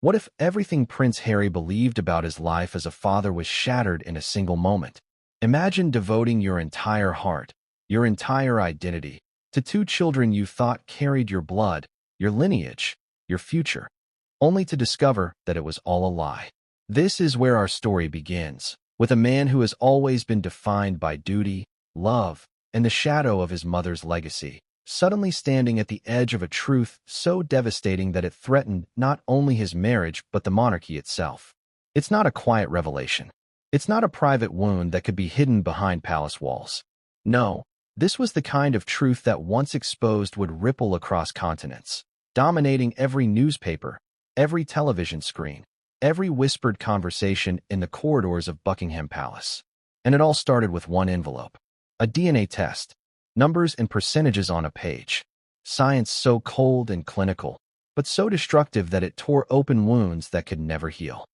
What if everything Prince Harry believed about his life as a father was shattered in a single moment? Imagine devoting your entire heart, your entire identity, to two children you thought carried your blood, your lineage, your future, only to discover that it was all a lie. This is where our story begins, with a man who has always been defined by duty, love, and the shadow of his mother's legacy, suddenly standing at the edge of a truth so devastating that it threatened not only his marriage but the monarchy itself. It's not a quiet revelation. It's not a private wound that could be hidden behind palace walls. No, this was the kind of truth that once exposed would ripple across continents, dominating every newspaper, every television screen, every whispered conversation in the corridors of Buckingham Palace. And it all started with one envelope. A DNA test. Numbers and percentages on a page. Science so cold and clinical, but so destructive that it tore open wounds that could never heal.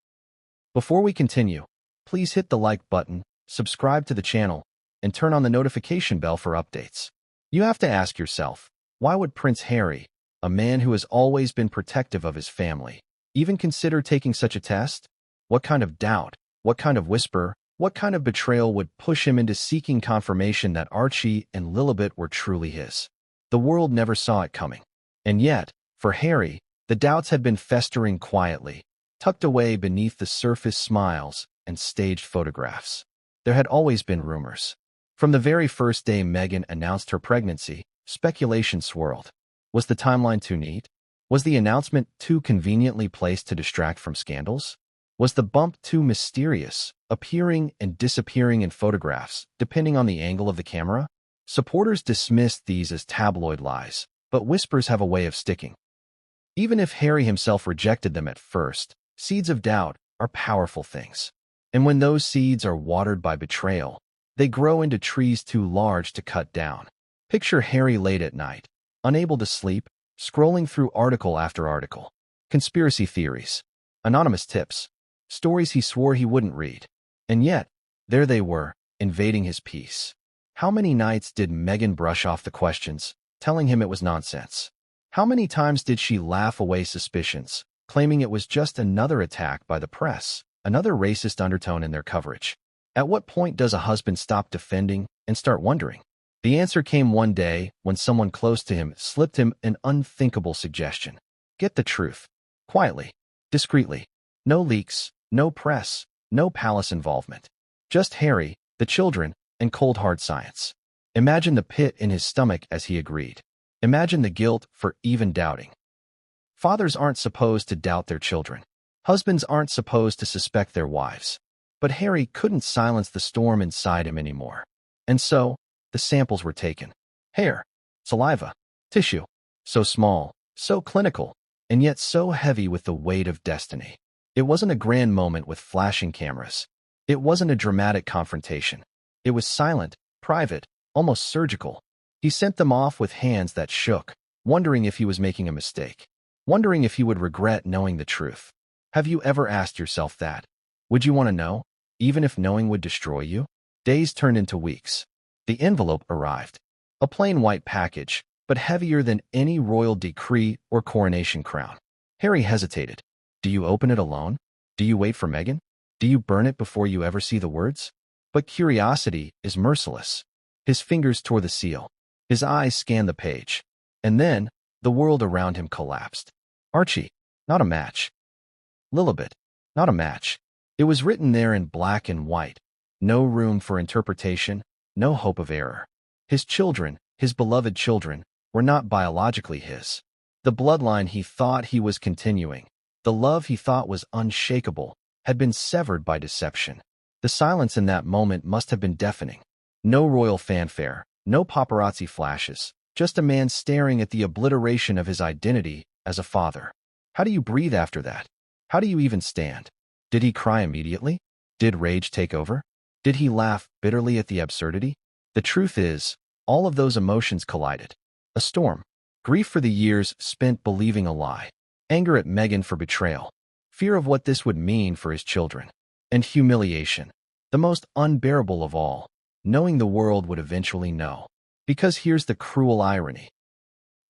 Before we continue, please hit the like button, subscribe to the channel, and turn on the notification bell for updates. You have to ask yourself, why would Prince Harry, a man who has always been protective of his family, even consider taking such a test? What kind of doubt, what kind of whisper, what kind of betrayal would push him into seeking confirmation that Archie and Lilibet were truly his? The world never saw it coming. And yet, for Harry, the doubts had been festering quietly, tucked away beneath the surface smiles and staged photographs. There had always been rumors. From the very first day Meghan announced her pregnancy, speculation swirled. Was the timeline too neat? Was the announcement too conveniently placed to distract from scandals? Was the bump too mysterious, appearing and disappearing in photographs, depending on the angle of the camera? Supporters dismissed these as tabloid lies, but whispers have a way of sticking. Even if Harry himself rejected them at first, seeds of doubt are powerful things. And when those seeds are watered by betrayal, they grow into trees too large to cut down. Picture Harry late at night, unable to sleep, scrolling through article after article. Conspiracy theories, anonymous tips, stories he swore he wouldn't read. And yet, there they were, invading his peace. How many nights did Meghan brush off the questions, telling him it was nonsense? How many times did she laugh away suspicions, claiming it was just another attack by the press, another racist undertone in their coverage? At what point does a husband stop defending and start wondering? The answer came one day when someone close to him slipped him an unthinkable suggestion. Get the truth. Quietly. Discreetly. No leaks. No press, no palace involvement. Just Harry, the children, and cold hard science. Imagine the pit in his stomach as he agreed. Imagine the guilt for even doubting. Fathers aren't supposed to doubt their children. Husbands aren't supposed to suspect their wives. But Harry couldn't silence the storm inside him anymore. And so, the samples were taken. Hair, saliva, tissue. So small, so clinical, and yet so heavy with the weight of destiny. It wasn't a grand moment with flashing cameras. It wasn't a dramatic confrontation. It was silent, private, almost surgical. He sent them off with hands that shook, wondering if he was making a mistake, wondering if he would regret knowing the truth. Have you ever asked yourself that? Would you want to know, even if knowing would destroy you? Days turned into weeks. The envelope arrived. A plain white package, but heavier than any royal decree or coronation crown. Harry hesitated. Do you open it alone? Do you wait for Meghan? Do you burn it before you ever see the words? But curiosity is merciless. His fingers tore the seal. His eyes scanned the page. And then, the world around him collapsed. Archie, not a match. Lilibet, not a match. It was written there in black and white. No room for interpretation, no hope of error. His children, his beloved children, were not biologically his. The bloodline he thought he was continuing, the love he thought was unshakable, had been severed by deception. The silence in that moment must have been deafening. No royal fanfare, no paparazzi flashes, just a man staring at the obliteration of his identity as a father. How do you breathe after that? How do you even stand? Did he cry immediately? Did rage take over? Did he laugh bitterly at the absurdity? The truth is, all of those emotions collided. A storm. Grief for the years spent believing a lie. Anger at Meghan for betrayal. Fear of what this would mean for his children. And humiliation. The most unbearable of all. Knowing the world would eventually know. Because here's the cruel irony.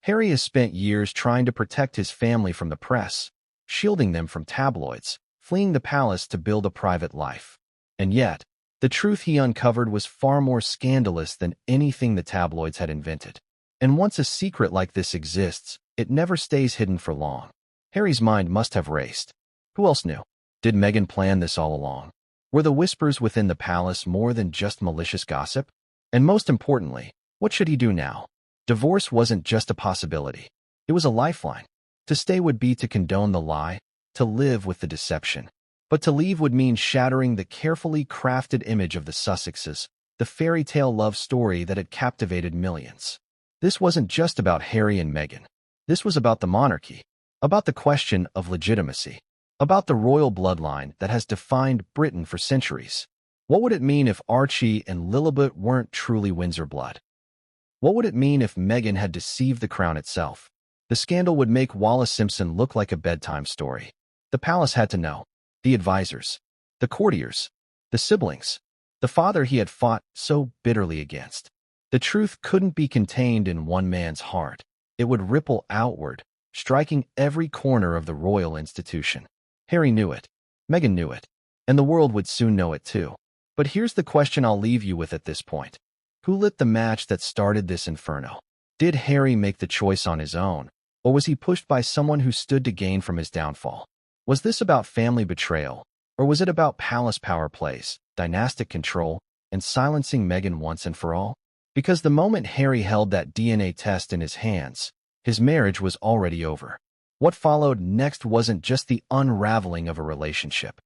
Harry has spent years trying to protect his family from the press, shielding them from tabloids, fleeing the palace to build a private life. And yet, the truth he uncovered was far more scandalous than anything the tabloids had invented. And once a secret like this exists, it never stays hidden for long. Harry's mind must have raced. Who else knew? Did Meghan plan this all along? Were the whispers within the palace more than just malicious gossip? And most importantly, what should he do now? Divorce wasn't just a possibility. It was a lifeline. To stay would be to condone the lie, to live with the deception. But to leave would mean shattering the carefully crafted image of the Sussexes, the fairy tale love story that had captivated millions. This wasn't just about Harry and Meghan. This was about the monarchy, about the question of legitimacy, about the royal bloodline that has defined Britain for centuries. What would it mean if Archie and Lilibet weren't truly Windsor blood? What would it mean if Meghan had deceived the crown itself? The scandal would make Wallis Simpson look like a bedtime story. The palace had to know. The advisors, the courtiers, the siblings, the father he had fought so bitterly against. The truth couldn't be contained in one man's heart. It would ripple outward, striking every corner of the royal institution. Harry knew it. Meghan knew it. And the world would soon know it too. But here's the question I'll leave you with at this point. Who lit the match that started this inferno? Did Harry make the choice on his own, or was he pushed by someone who stood to gain from his downfall? Was this about family betrayal, or was it about palace power plays, dynastic control, and silencing Meghan once and for all? Because the moment Harry held that DNA test in his hands, his marriage was already over. What followed next wasn't just the unraveling of a relationship.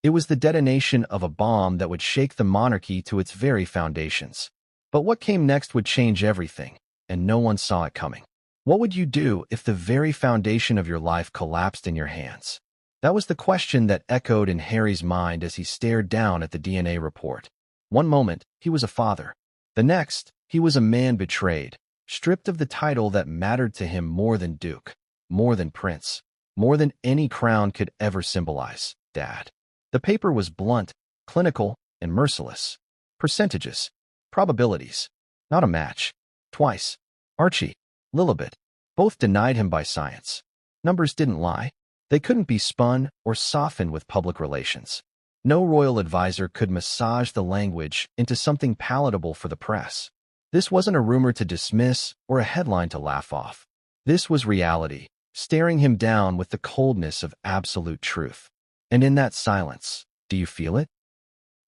It was the detonation of a bomb that would shake the monarchy to its very foundations. But what came next would change everything, and no one saw it coming. What would you do if the very foundation of your life collapsed in your hands? That was the question that echoed in Harry's mind as he stared down at the DNA report. One moment, he was a father. The next, he was a man betrayed, stripped of the title that mattered to him more than duke, more than prince, more than any crown could ever symbolize, Dad. The paper was blunt, clinical, and merciless. Percentages, probabilities, not a match. Twice, Archie, Lilibet, both denied him by science. Numbers didn't lie. They couldn't be spun or softened with public relations. No royal advisor could massage the language into something palatable for the press. This wasn't a rumor to dismiss or a headline to laugh off. This was reality, staring him down with the coldness of absolute truth. And in that silence, do you feel it?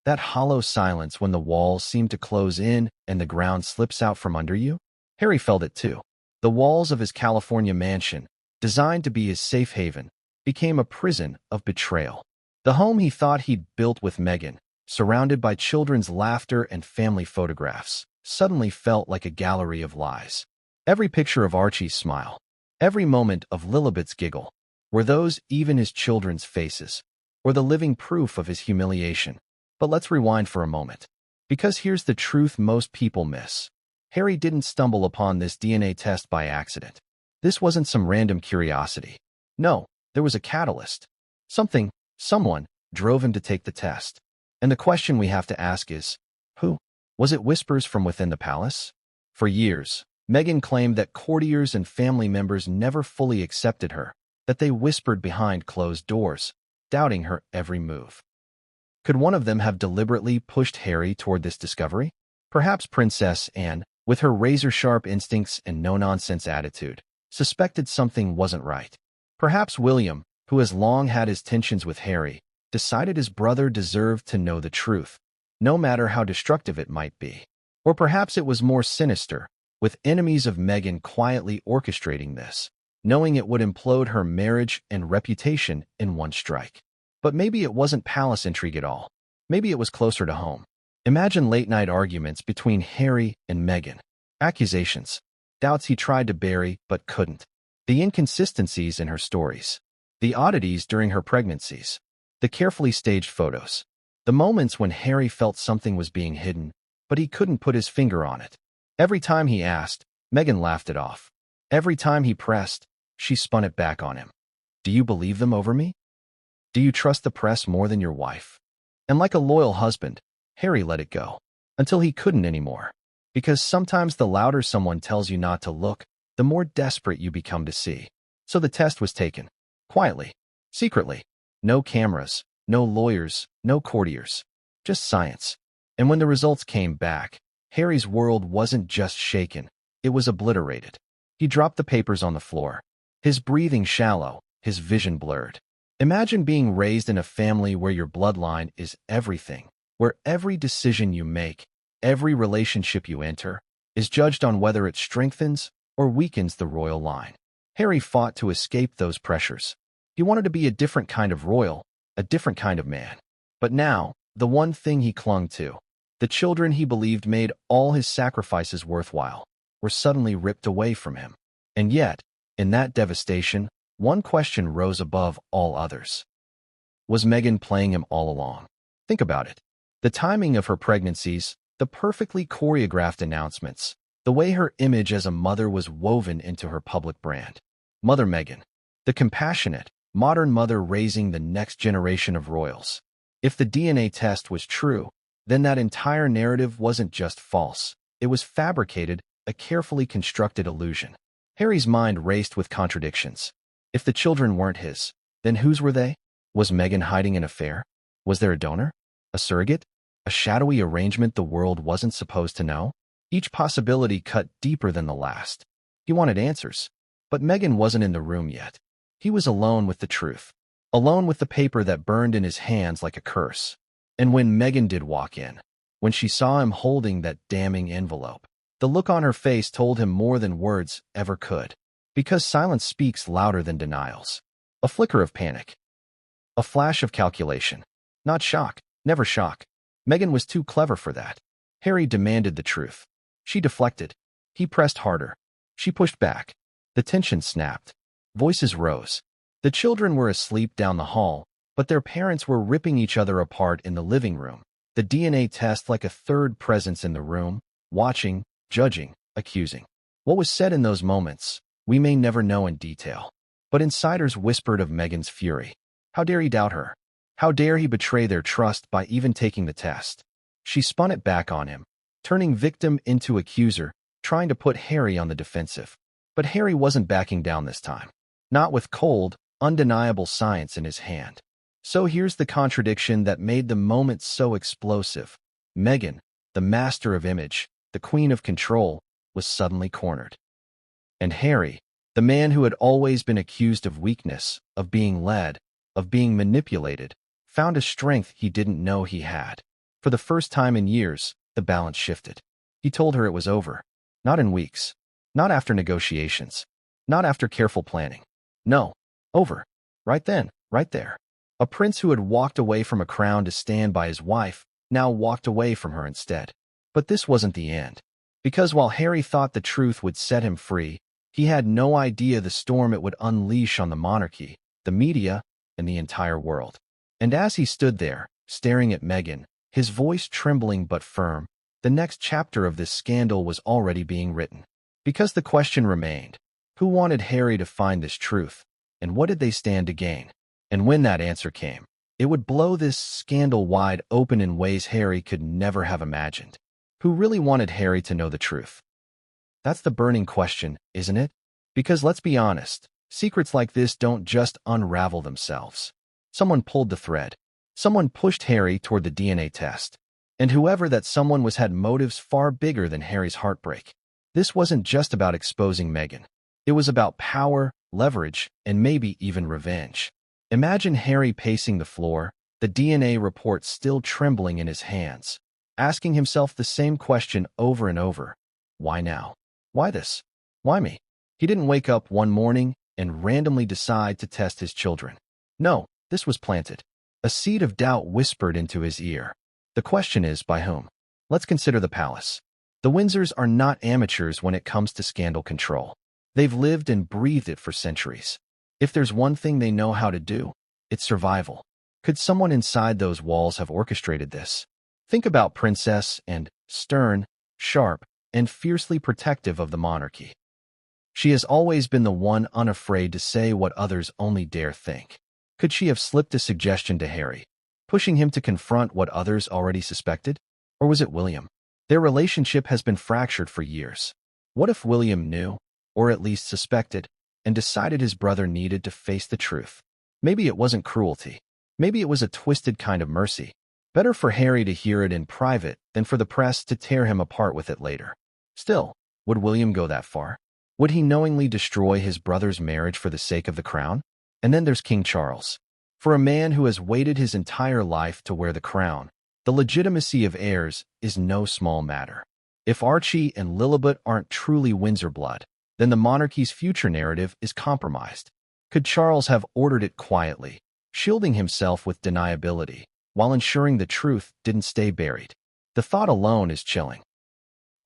That hollow silence when the walls seem to close in and the ground slips out from under you? Harry felt it too. The walls of his California mansion, designed to be his safe haven, became a prison of betrayal. The home he thought he'd built with Meghan, surrounded by children's laughter and family photographs, suddenly felt like a gallery of lies. Every picture of Archie's smile, every moment of Lilibet's giggle, were those even his children's faces, or the living proof of his humiliation. But let's rewind for a moment. Because here's the truth most people miss. Harry didn't stumble upon this DNA test by accident. This wasn't some random curiosity. No, there was a catalyst. Someone, drove him to take the test. And the question we have to ask is, who? Was it whispers from within the palace? For years, Meghan claimed that courtiers and family members never fully accepted her, that they whispered behind closed doors, doubting her every move. Could one of them have deliberately pushed Harry toward this discovery? Perhaps Princess Anne, with her razor-sharp instincts and no-nonsense attitude, suspected something wasn't right. Perhaps William, who has long had his tensions with Harry, decided his brother deserved to know the truth, no matter how destructive it might be. Or perhaps it was more sinister, with enemies of Meghan quietly orchestrating this, knowing it would implode her marriage and reputation in one strike. But maybe it wasn't palace intrigue at all. Maybe it was closer to home. Imagine late-night arguments between Harry and Meghan. Accusations, doubts he tried to bury but couldn't. The inconsistencies in her stories. The oddities during her pregnancies. The carefully staged photos. The moments when Harry felt something was being hidden, but he couldn't put his finger on it. Every time he asked, Meghan laughed it off. Every time he pressed, she spun it back on him. Do you believe them over me? Do you trust the press more than your wife? And like a loyal husband, Harry let it go, until he couldn't anymore. Because sometimes the louder someone tells you not to look, the more desperate you become to see. So the test was taken. Quietly. Secretly. No cameras, no lawyers, no courtiers. Just science. And when the results came back, Harry's world wasn't just shaken, it was obliterated. He dropped the papers on the floor. His breathing shallow, his vision blurred. Imagine being raised in a family where your bloodline is everything, where every decision you make, every relationship you enter, is judged on whether it strengthens or weakens the royal line. Harry fought to escape those pressures. He wanted to be a different kind of royal, a different kind of man. But now, the one thing he clung to, the children he believed made all his sacrifices worthwhile, were suddenly ripped away from him. And yet, in that devastation, one question rose above all others. Was Meghan playing him all along? Think about it. The timing of her pregnancies, the perfectly choreographed announcements, the way her image as a mother was woven into her public brand. Mother Meghan, the compassionate, modern mother raising the next generation of royals. If the DNA test was true, then that entire narrative wasn't just false. It was fabricated, a carefully constructed illusion. Harry's mind raced with contradictions. If the children weren't his, then whose were they? Was Meghan hiding an affair? Was there a donor? A surrogate? A shadowy arrangement the world wasn't supposed to know? Each possibility cut deeper than the last. He wanted answers. But Meghan wasn't in the room yet. He was alone with the truth. Alone with the paper that burned in his hands like a curse. And when Meghan did walk in, when she saw him holding that damning envelope, the look on her face told him more than words ever could. Because silence speaks louder than denials. A flicker of panic. A flash of calculation. Not shock, never shock. Meghan was too clever for that. Harry demanded the truth. She deflected. He pressed harder. She pushed back. The tension snapped. Voices rose. The children were asleep down the hall, but their parents were ripping each other apart in the living room. The DNA test like a third presence in the room, watching, judging, accusing. What was said in those moments, we may never know in detail. But insiders whispered of Meghan's fury. How dare he doubt her? How dare he betray their trust by even taking the test? She spun it back on him, turning victim into accuser, trying to put Harry on the defensive. But Harry wasn't backing down this time. Not with cold, undeniable science in his hand. So here's the contradiction that made the moment so explosive. Meghan, the master of image, the queen of control, was suddenly cornered. And Harry, the man who had always been accused of weakness, of being led, of being manipulated, found a strength he didn't know he had. For the first time in years, the balance shifted. He told her it was over. Not in weeks. Not after negotiations. Not after careful planning. No. Over. Right then, right there. A prince who had walked away from a crown to stand by his wife, now walked away from her instead. But this wasn't the end. Because while Harry thought the truth would set him free, he had no idea the storm it would unleash on the monarchy, the media, and the entire world. And as he stood there, staring at Meghan, his voice trembling but firm, the next chapter of this scandal was already being written. Because the question remained, who wanted Harry to find this truth, and what did they stand to gain? And when that answer came, it would blow this scandal wide open in ways Harry could never have imagined. Who really wanted Harry to know the truth? That's the burning question, isn't it? Because let's be honest, secrets like this don't just unravel themselves. Someone pulled the thread. Someone pushed Harry toward the DNA test. And whoever that someone was had motives far bigger than Harry's heartbreak. This wasn't just about exposing Meghan. It was about power, leverage, and maybe even revenge. Imagine Harry pacing the floor, the DNA report still trembling in his hands, asking himself the same question over and over. Why now? Why this? Why me? He didn't wake up one morning and randomly decide to test his children. No, this was planted. A seed of doubt whispered into his ear. The question is, by whom? Let's consider the palace. The Windsors are not amateurs when it comes to scandal control. They've lived and breathed it for centuries. If there's one thing they know how to do, it's survival. Could someone inside those walls have orchestrated this? Think about Princess and stern, sharp, and fiercely protective of the monarchy. She has always been the one unafraid to say what others only dare think. Could she have slipped a suggestion to Harry, pushing him to confront what others already suspected? Or was it William? Their relationship has been fractured for years. What if William knew, or at least suspected, and decided his brother needed to face the truth. Maybe it wasn't cruelty. Maybe it was a twisted kind of mercy. Better for Harry to hear it in private than for the press to tear him apart with it later. Still, would William go that far? Would he knowingly destroy his brother's marriage for the sake of the crown? And then there's King Charles. For a man who has waited his entire life to wear the crown, the legitimacy of heirs is no small matter. If Archie and Lilibet aren't truly Windsor blood, then the monarchy's future narrative is compromised. Could Charles have ordered it quietly, shielding himself with deniability, while ensuring the truth didn't stay buried? The thought alone is chilling.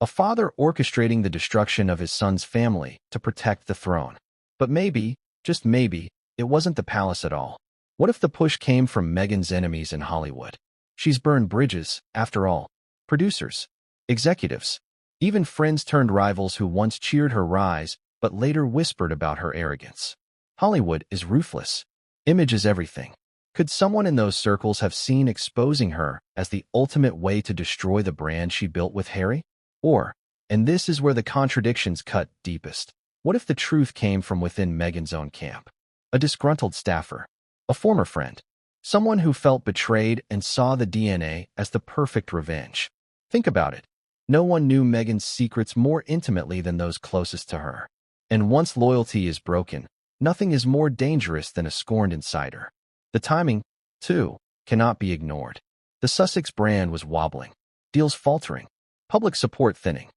A father orchestrating the destruction of his son's family to protect the throne. But maybe, just maybe, it wasn't the palace at all. What if the push came from Meghan's enemies in Hollywood? She's burned bridges, after all. Producers, executives, even friends turned rivals who once cheered her rise but later whispered about her arrogance. Hollywood is ruthless. Image is everything. Could someone in those circles have seen exposing her as the ultimate way to destroy the brand she built with Harry? Or, and this is where the contradictions cut deepest, what if the truth came from within Meghan's own camp? A disgruntled staffer, a former friend, someone who felt betrayed and saw the DNA as the perfect revenge. Think about it. No one knew Meghan's secrets more intimately than those closest to her. And once loyalty is broken, nothing is more dangerous than a scorned insider. The timing, too, cannot be ignored. The Sussex brand was wobbling, deals faltering, public support thinning.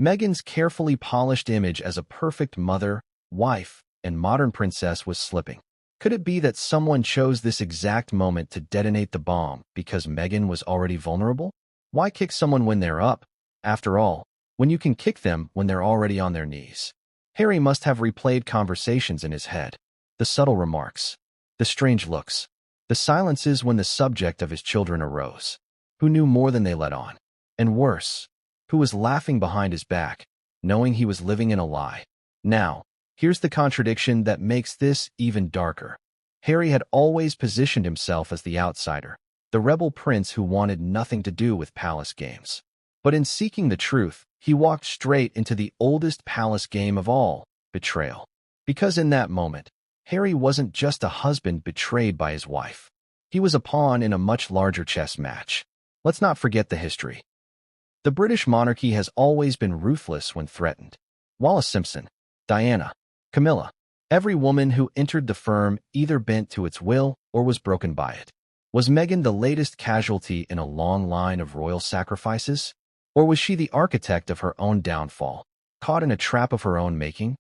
Meghan's carefully polished image as a perfect mother, wife, and modern princess was slipping. Could it be that someone chose this exact moment to detonate the bomb because Meghan was already vulnerable? Why kick someone when they're up, after all, when you can kick them when they're already on their knees? Harry must have replayed conversations in his head. The subtle remarks, the strange looks, the silences when the subject of his children arose. Who knew more than they let on? And worse, who was laughing behind his back, knowing he was living in a lie? Now, here's the contradiction that makes this even darker. Harry had always positioned himself as the outsider, the rebel prince who wanted nothing to do with palace games. But in seeking the truth, he walked straight into the oldest palace game of all, betrayal. Because in that moment, Harry wasn't just a husband betrayed by his wife. He was a pawn in a much larger chess match. Let's not forget the history. The British monarchy has always been ruthless when threatened. Wallis Simpson, Diana, Camilla, every woman who entered the firm either bent to its will or was broken by it. Was Meghan the latest casualty in a long line of royal sacrifices? Or was she the architect of her own downfall, caught in a trap of her own making?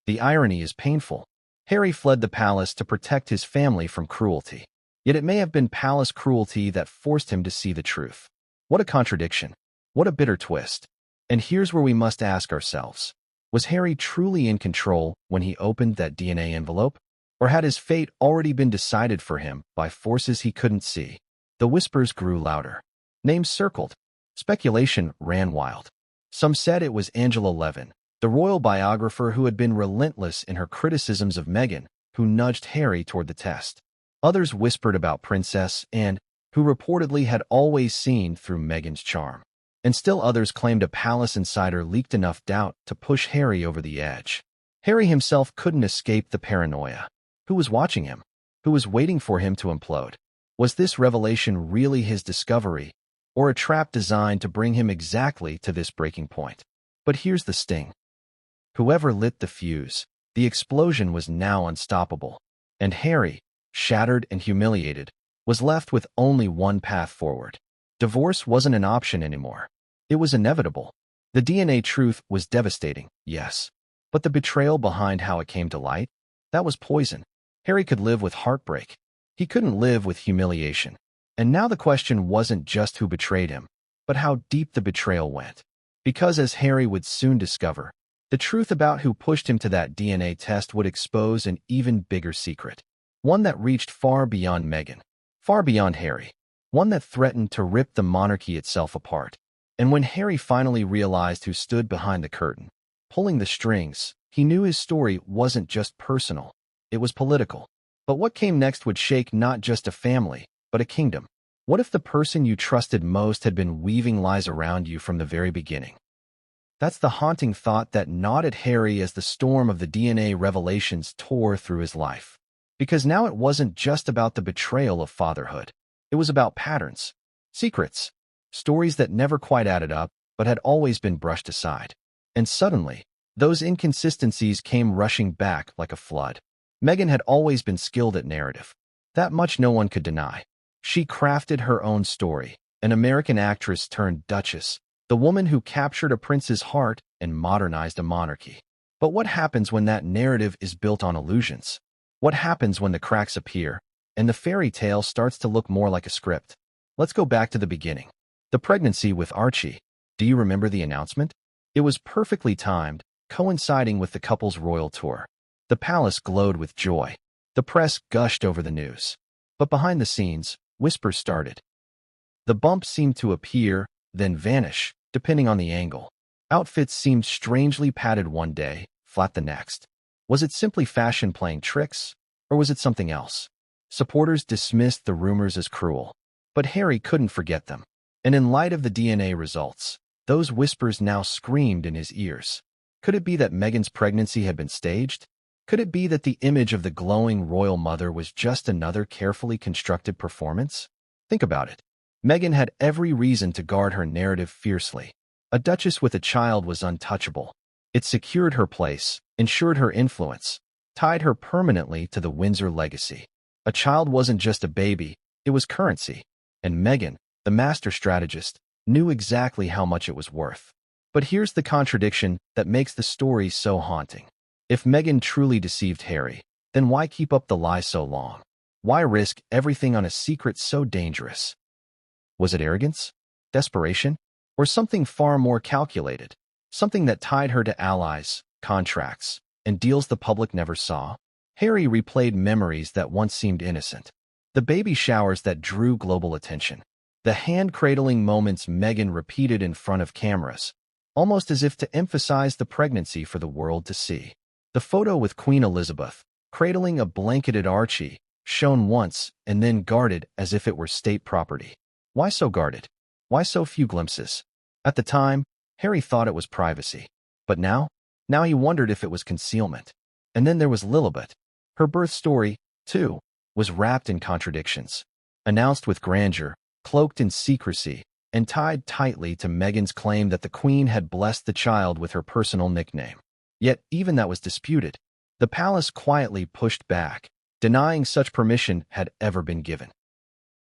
The irony is painful. Harry fled the palace to protect his family from cruelty. Yet it may have been palace cruelty that forced him to see the truth. What a contradiction. What a bitter twist. And here's where we must ask ourselves, was Harry truly in control when he opened that DNA envelope? Or had his fate already been decided for him by forces he couldn't see? The whispers grew louder. Names circled. Speculation ran wild. Some said it was Angela Levin, the royal biographer who had been relentless in her criticisms of Meghan, who nudged Harry toward the test. Others whispered about Princess Anne, who reportedly had always seen through Meghan's charm. And still others claimed a palace insider leaked enough doubt to push Harry over the edge. Harry himself couldn't escape the paranoia. Who was watching him? Who was waiting for him to implode? Was this revelation really his discovery, or a trap designed to bring him exactly to this breaking point? But here's the sting. Whoever lit the fuse, the explosion was now unstoppable, and Harry, shattered and humiliated, was left with only one path forward. Divorce wasn't an option anymore. It was inevitable. The DNA truth was devastating, yes. But the betrayal behind how it came to light? That was poison. Harry could live with heartbreak. He couldn't live with humiliation. And now the question wasn't just who betrayed him, but how deep the betrayal went. Because as Harry would soon discover, the truth about who pushed him to that DNA test would expose an even bigger secret. One that reached far beyond Meghan, far beyond Harry. One that threatened to rip the monarchy itself apart. And when Harry finally realized who stood behind the curtain, pulling the strings, he knew his story wasn't just personal. It was political. But what came next would shake not just a family, but a kingdom. What if the person you trusted most had been weaving lies around you from the very beginning? That's the haunting thought that gnawed at Harry as the storm of the DNA revelations tore through his life. Because now it wasn't just about the betrayal of fatherhood. It was about patterns, secrets, stories that never quite added up, but had always been brushed aside. And suddenly, those inconsistencies came rushing back like a flood. Meghan had always been skilled at narrative. That much no one could deny. She crafted her own story, an American actress turned duchess, the woman who captured a prince's heart and modernized a monarchy. But what happens when that narrative is built on illusions? What happens when the cracks appear, and the fairy tale starts to look more like a script? Let's go back to the beginning. The pregnancy with Archie. Do you remember the announcement? It was perfectly timed, coinciding with the couple's royal tour. The palace glowed with joy. The press gushed over the news. But behind the scenes, whispers started. The bump seemed to appear, then vanish, depending on the angle. Outfits seemed strangely padded one day, flat the next. Was it simply fashion playing tricks, or was it something else? Supporters dismissed the rumors as cruel. But Harry couldn't forget them. And in light of the DNA results, those whispers now screamed in his ears. Could it be that Meghan's pregnancy had been staged? Could it be that the image of the glowing royal mother was just another carefully constructed performance? Think about it. Meghan had every reason to guard her narrative fiercely. A duchess with a child was untouchable. It secured her place, ensured her influence, tied her permanently to the Windsor legacy. A child wasn't just a baby, it was currency. And Meghan, the master strategist, knew exactly how much it was worth. But here's the contradiction that makes the story so haunting. If Meghan truly deceived Harry, then why keep up the lie so long? Why risk everything on a secret so dangerous? Was it arrogance? Desperation? Or something far more calculated? Something that tied her to allies, contracts, and deals the public never saw? Harry replayed memories that once seemed innocent. The baby showers that drew global attention. The hand-cradling moments Meghan repeated in front of cameras, almost as if to emphasize the pregnancy for the world to see. The photo with Queen Elizabeth, cradling a blanketed Archie, shown once and then guarded as if it were state property. Why so guarded? Why so few glimpses? At the time, Harry thought it was privacy. But now he wondered if it was concealment. And then there was Lilibet. Her birth story, too, was wrapped in contradictions. Announced with grandeur, cloaked in secrecy, and tied tightly to Meghan's claim that the Queen had blessed the child with her personal nickname. Yet even that was disputed. The palace quietly pushed back, denying such permission had ever been given.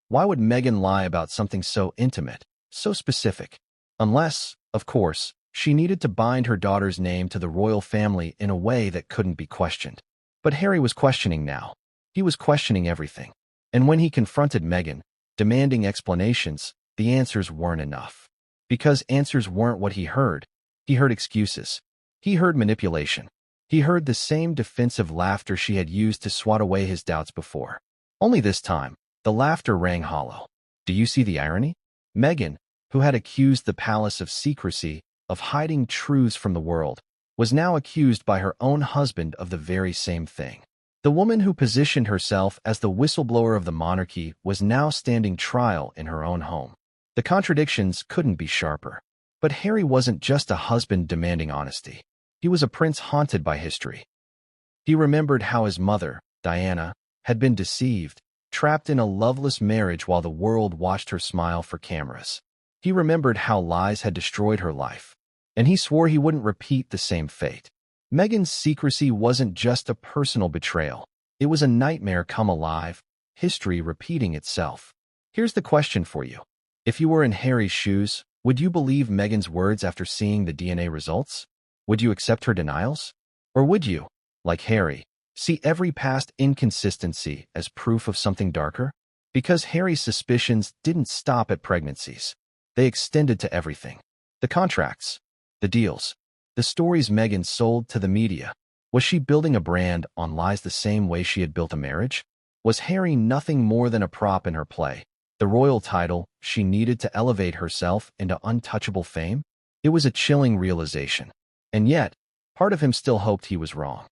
Why would Meghan lie about something so intimate, so specific? Unless, of course, she needed to bind her daughter's name to the royal family in a way that couldn't be questioned. But Harry was questioning now. He was questioning everything. And when he confronted Meghan, demanding explanations, the answers weren't enough. Because answers weren't what he heard. He heard excuses. He heard manipulation. He heard the same defensive laughter she had used to swat away his doubts before. Only this time, the laughter rang hollow. Do you see the irony? Meghan, who had accused the palace of secrecy, of hiding truths from the world, was now accused by her own husband of the very same thing. The woman who positioned herself as the whistleblower of the monarchy was now standing trial in her own home. The contradictions couldn't be sharper. But Harry wasn't just a husband demanding honesty. He was a prince haunted by history. He remembered how his mother, Diana, had been deceived, trapped in a loveless marriage while the world watched her smile for cameras. He remembered how lies had destroyed her life, and he swore he wouldn't repeat the same fate. Meghan's secrecy wasn't just a personal betrayal. It was a nightmare come alive, history repeating itself. Here's the question for you. If you were in Harry's shoes, would you believe Meghan's words after seeing the DNA results? Would you accept her denials? Or would you, like Harry, see every past inconsistency as proof of something darker? Because Harry's suspicions didn't stop at pregnancies. They extended to everything. The contracts, the deals, the stories Meghan sold to the media. Was she building a brand on lies the same way she had built a marriage? Was Harry nothing more than a prop in her play, the royal title she needed to elevate herself into untouchable fame? It was a chilling realization. And yet, part of him still hoped he was wrong.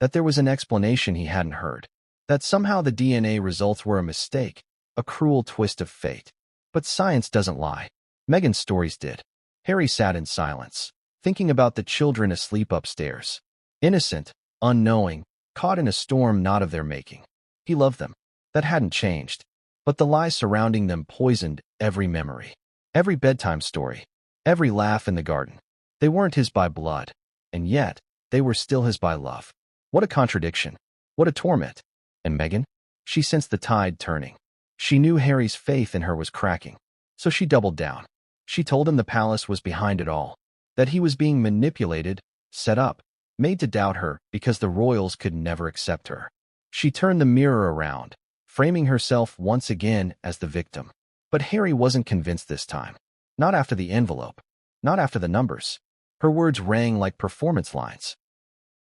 That there was an explanation he hadn't heard. That somehow the DNA results were a mistake, a cruel twist of fate. But science doesn't lie. Meghan's stories did. Harry sat in silence, thinking about the children asleep upstairs. Innocent, unknowing, caught in a storm not of their making. He loved them. That hadn't changed. But the lies surrounding them poisoned every memory, every bedtime story, every laugh in the garden. They weren't his by blood, and yet they were still his by love. What a contradiction. What a torment. And Meghan? She sensed the tide turning. She knew Harry's faith in her was cracking. So she doubled down. She told him the palace was behind it all, that he was being manipulated, set up, made to doubt her because the royals could never accept her. She turned the mirror around, framing herself once again as the victim. But Harry wasn't convinced this time. Not after the envelope. Not after the numbers. Her words rang like performance lines.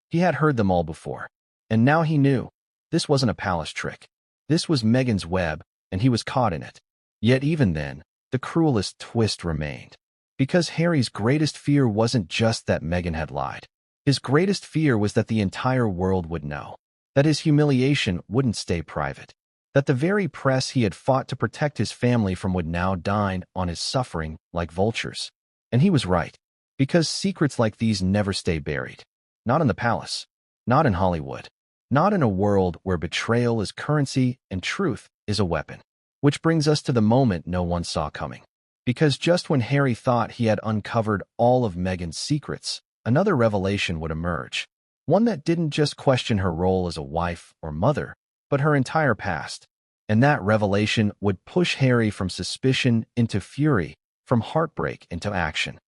He had heard them all before. And now he knew. This wasn't a palace trick. This was Meghan's web, and he was caught in it. Yet even then, the cruelest twist remained. Because Harry's greatest fear wasn't just that Meghan had lied. His greatest fear was that the entire world would know. That his humiliation wouldn't stay private. That the very press he had fought to protect his family from would now dine on his suffering like vultures. And he was right. Because secrets like these never stay buried. Not in the palace. Not in Hollywood. Not in a world where betrayal is currency and truth is a weapon. Which brings us to the moment no one saw coming. Because just when Harry thought he had uncovered all of Meghan's secrets, another revelation would emerge. One that didn't just question her role as a wife or mother, but her entire past. And that revelation would push Harry from suspicion into fury, from heartbreak into action.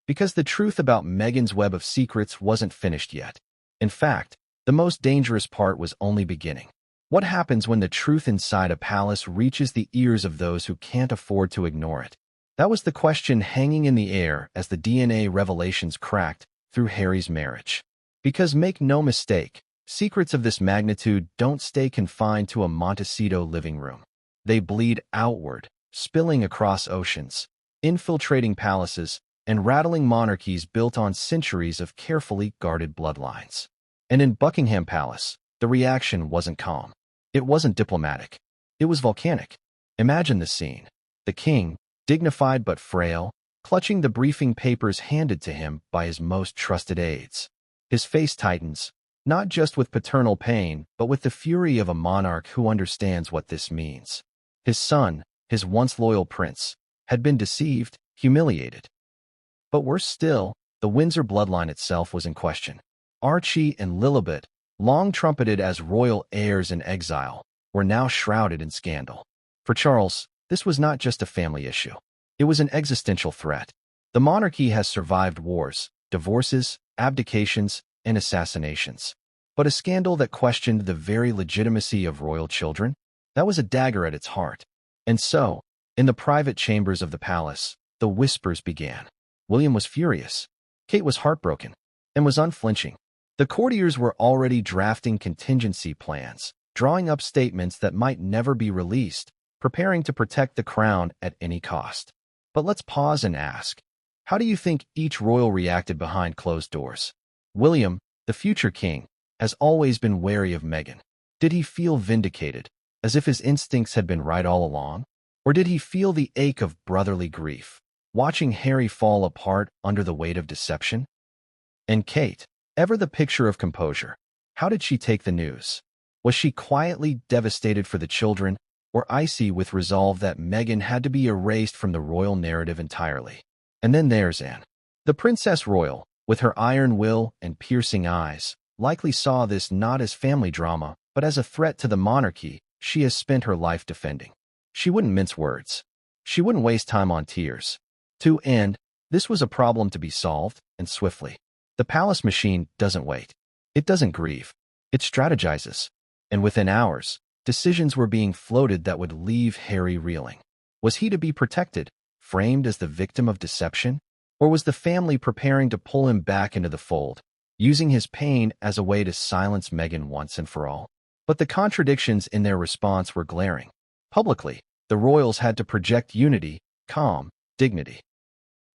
Because the truth about Meghan's web of secrets wasn't finished yet. In fact, the most dangerous part was only beginning. What happens when the truth inside a palace reaches the ears of those who can't afford to ignore it? That was the question hanging in the air as the DNA revelations cracked through Harry's marriage. Because make no mistake, secrets of this magnitude don't stay confined to a Montecito living room. They bleed outward, spilling across oceans, infiltrating palaces, and rattling monarchies built on centuries of carefully guarded bloodlines. And in Buckingham Palace, the reaction wasn't calm. It wasn't diplomatic. It was volcanic. Imagine the scene. The king, dignified but frail, clutching the briefing papers handed to him by his most trusted aides. His face tightens, not just with paternal pain, but with the fury of a monarch who understands what this means. His son, his once loyal prince, had been deceived, humiliated. But worse still, the Windsor bloodline itself was in question. Archie and Lilibet, long trumpeted as royal heirs in exile, were now shrouded in scandal. For Charles, this was not just a family issue. It was an existential threat. The monarchy has survived wars, divorces, abdications, and assassinations. But a scandal that questioned the very legitimacy of royal children? That was a dagger at its heart. And so, in the private chambers of the palace, the whispers began. William was furious. Kate was heartbroken and was unflinching. The courtiers were already drafting contingency plans, drawing up statements that might never be released, preparing to protect the crown at any cost. But let's pause and ask, how do you think each royal reacted behind closed doors? William, the future king, has always been wary of Meghan. Did he feel vindicated, as if his instincts had been right all along? Or did he feel the ache of brotherly grief, watching Harry fall apart under the weight of deception? And Kate, ever the picture of composure, how did she take the news? Was she quietly devastated for the children, or icy with resolve that Meghan had to be erased from the royal narrative entirely? And then there's Anne. The Princess Royal, with her iron will and piercing eyes, likely saw this not as family drama, but as a threat to the monarchy she has spent her life defending. She wouldn't mince words. She wouldn't waste time on tears. To end, this was a problem to be solved, and swiftly. The palace machine doesn't wait. It doesn't grieve. It strategizes. And within hours, decisions were being floated that would leave Harry reeling. Was he to be protected, framed as the victim of deception? Or was the family preparing to pull him back into the fold, using his pain as a way to silence Meghan once and for all? But the contradictions in their response were glaring. Publicly, the royals had to project unity, calm, dignity.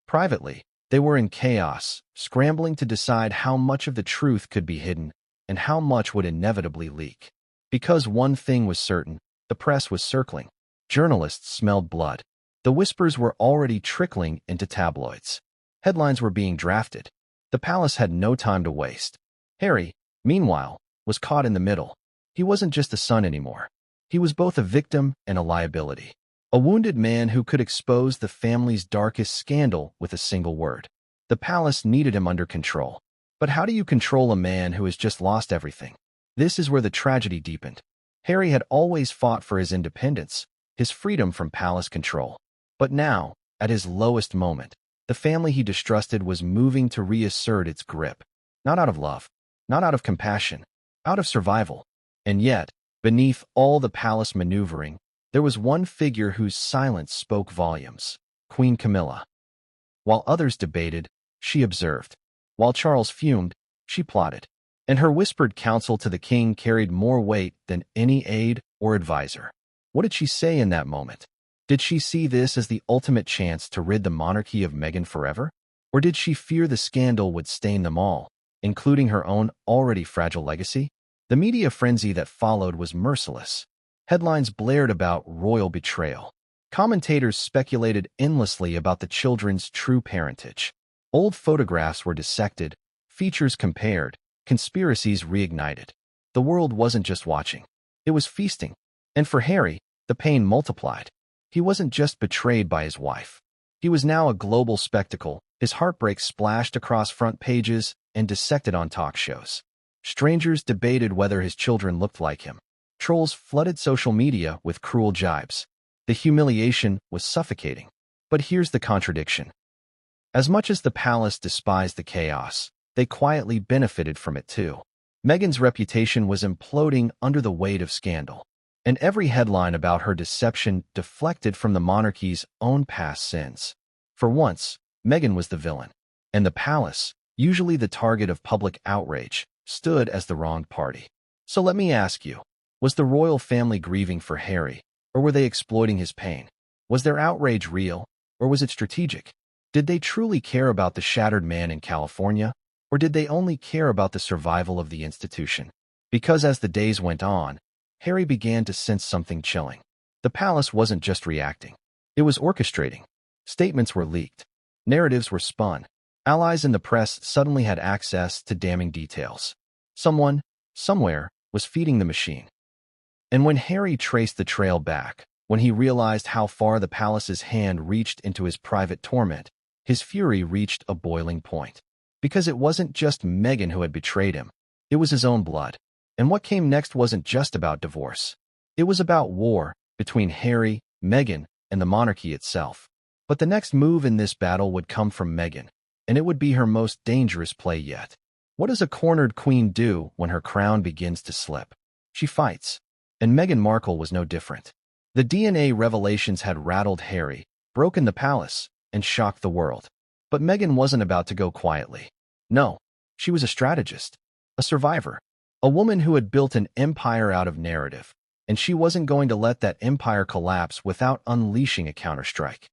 Privately, they were in chaos, scrambling to decide how much of the truth could be hidden and how much would inevitably leak. Because one thing was certain, the press was circling. Journalists smelled blood. The whispers were already trickling into tabloids. Headlines were being drafted. The palace had no time to waste. Harry, meanwhile, was caught in the middle. He wasn't just a son anymore. He was both a victim and a liability. A wounded man who could expose the family's darkest scandal with a single word. The palace needed him under control. But how do you control a man who has just lost everything? This is where the tragedy deepened. Harry had always fought for his independence, his freedom from palace control. But now, at his lowest moment, the family he distrusted was moving to reassert its grip. Not out of love, not out of compassion, out of survival. And yet, beneath all the palace maneuvering, there was one figure whose silence spoke volumes: Queen Camilla. While others debated, she observed. While Charles fumed, she plotted. And her whispered counsel to the king carried more weight than any aide or advisor. What did she say in that moment? Did she see this as the ultimate chance to rid the monarchy of Meghan forever? Or did she fear the scandal would stain them all, including her own already fragile legacy? The media frenzy that followed was merciless. Headlines blared about royal betrayal. Commentators speculated endlessly about the children's true parentage. Old photographs were dissected, features compared, conspiracies reignited. The world wasn't just watching. It was feasting. And for Harry, the pain multiplied. He wasn't just betrayed by his wife. He was now a global spectacle, his heartbreak splashed across front pages and dissected on talk shows. Strangers debated whether his children looked like him. Trolls flooded social media with cruel jibes. The humiliation was suffocating. But here's the contradiction. As much as the palace despised the chaos, they quietly benefited from it too. Meghan's reputation was imploding under the weight of scandal, and every headline about her deception deflected from the monarchy's own past sins. For once, Meghan was the villain, and the palace, usually the target of public outrage, stood as the wronged party. So let me ask you, was the royal family grieving for Harry, or were they exploiting his pain? Was their outrage real, or was it strategic? Did they truly care about the shattered man in California, or did they only care about the survival of the institution? Because as the days went on, Harry began to sense something chilling. The palace wasn't just reacting. It was orchestrating. Statements were leaked. Narratives were spun. Allies in the press suddenly had access to damning details. Someone, somewhere, was feeding the machine. And when Harry traced the trail back, when he realized how far the palace's hand reached into his private torment, his fury reached a boiling point. Because it wasn't just Meghan who had betrayed him. It was his own blood. And what came next wasn't just about divorce. It was about war between Harry, Meghan, and the monarchy itself. But the next move in this battle would come from Meghan, and it would be her most dangerous play yet. What does a cornered queen do when her crown begins to slip? She fights. And Meghan Markle was no different. The DNA revelations had rattled Harry, broken the palace, and shocked the world. But Meghan wasn't about to go quietly. No, she was a strategist, a survivor, a woman who had built an empire out of narrative, and she wasn't going to let that empire collapse without unleashing a counterstrike.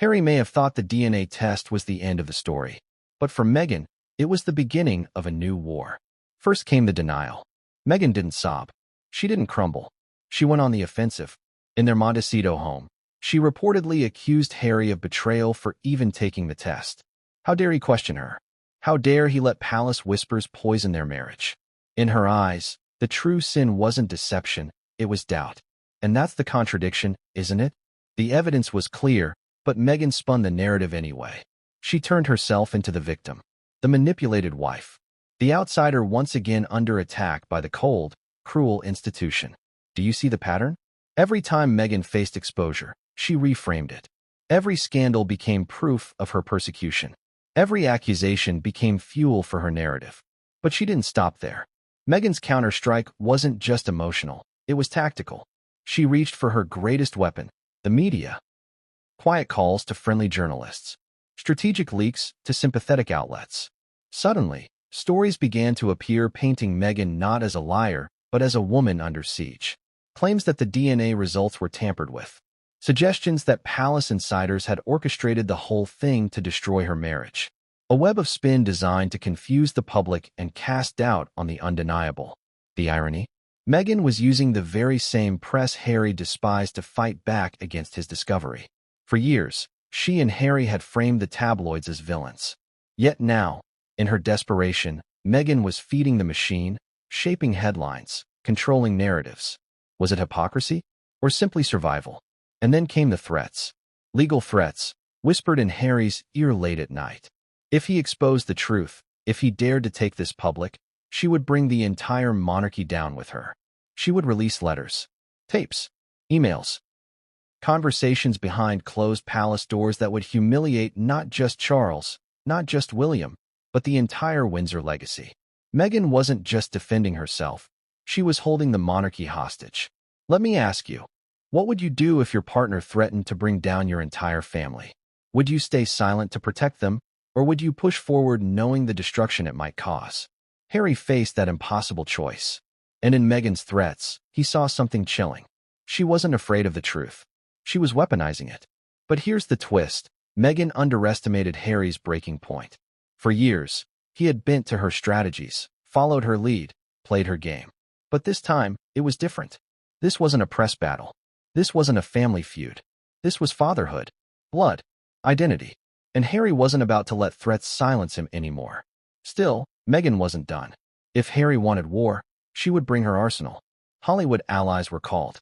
Harry may have thought the DNA test was the end of the story, but for Meghan, it was the beginning of a new war. First came the denial. Meghan didn't sob. She didn't crumble. She went on the offensive. In their Montecito home, she reportedly accused Harry of betrayal for even taking the test. How dare he question her? How dare he let palace whispers poison their marriage? In her eyes, the true sin wasn't deception, it was doubt. And that's the contradiction, isn't it? The evidence was clear, but Meghan spun the narrative anyway. She turned herself into the victim, the manipulated wife, the outsider once again under attack by the cold, cruel institution. Do you see the pattern? Every time Meghan faced exposure, she reframed it. Every scandal became proof of her persecution. Every accusation became fuel for her narrative. But she didn't stop there. Meghan's counterstrike wasn't just emotional, it was tactical. She reached for her greatest weapon, the media. Quiet calls to friendly journalists. Strategic leaks to sympathetic outlets. Suddenly, stories began to appear painting Meghan not as a liar, but as a woman under siege. Claims that the DNA results were tampered with. Suggestions that palace insiders had orchestrated the whole thing to destroy her marriage. A web of spin designed to confuse the public and cast doubt on the undeniable. The irony? Meghan was using the very same press Harry despised to fight back against his discovery. For years, she and Harry had framed the tabloids as villains. Yet now, in her desperation, Meghan was feeding the machine, shaping headlines, controlling narratives. Was it hypocrisy? Or simply survival? And then came the threats. Legal threats, whispered in Harry's ear late at night. If he exposed the truth, if he dared to take this public, she would bring the entire monarchy down with her. She would release letters, tapes, emails, conversations behind closed palace doors that would humiliate not just Charles, not just William, but the entire Windsor legacy. Meghan wasn't just defending herself, she was holding the monarchy hostage. Let me ask you, what would you do if your partner threatened to bring down your entire family? Would you stay silent to protect them, or would you push forward knowing the destruction it might cause? Harry faced that impossible choice. And in Meghan's threats, he saw something chilling. She wasn't afraid of the truth. She was weaponizing it. But here's the twist. Meghan underestimated Harry's breaking point. For years, he had bent to her strategies, followed her lead, played her game. But this time, it was different. This wasn't a press battle. This wasn't a family feud. This was fatherhood, blood, identity. And Harry wasn't about to let threats silence him anymore. Still, Meghan wasn't done. If Harry wanted war, she would bring her arsenal. Hollywood allies were called.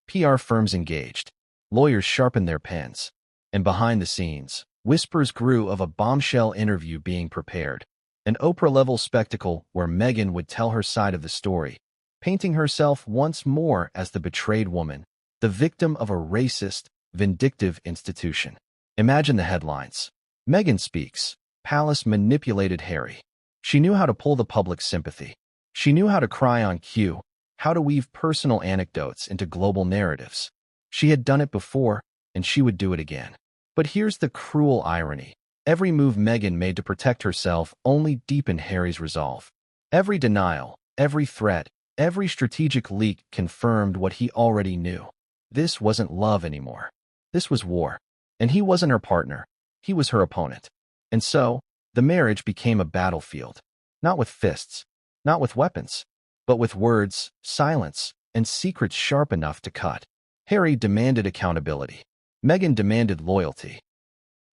PR firms engaged. Lawyers sharpened their pens. And behind the scenes, whispers grew of a bombshell interview being prepared. An Oprah-level spectacle where Meghan would tell her side of the story, painting herself once more as the betrayed woman, the victim of a racist, vindictive institution. Imagine the headlines. Meghan speaks. Palace manipulated Harry. She knew how to pull the public's sympathy. She knew how to cry on cue, how to weave personal anecdotes into global narratives. She had done it before, and she would do it again. But here's the cruel irony. Every move Meghan made to protect herself only deepened Harry's resolve. Every denial, every threat, every strategic leak confirmed what he already knew. This wasn't love anymore. This was war. And he wasn't her partner. He was her opponent. And so, the marriage became a battlefield. Not with fists, not with weapons, but with words, silence, and secrets sharp enough to cut. Harry demanded accountability. Meghan demanded loyalty.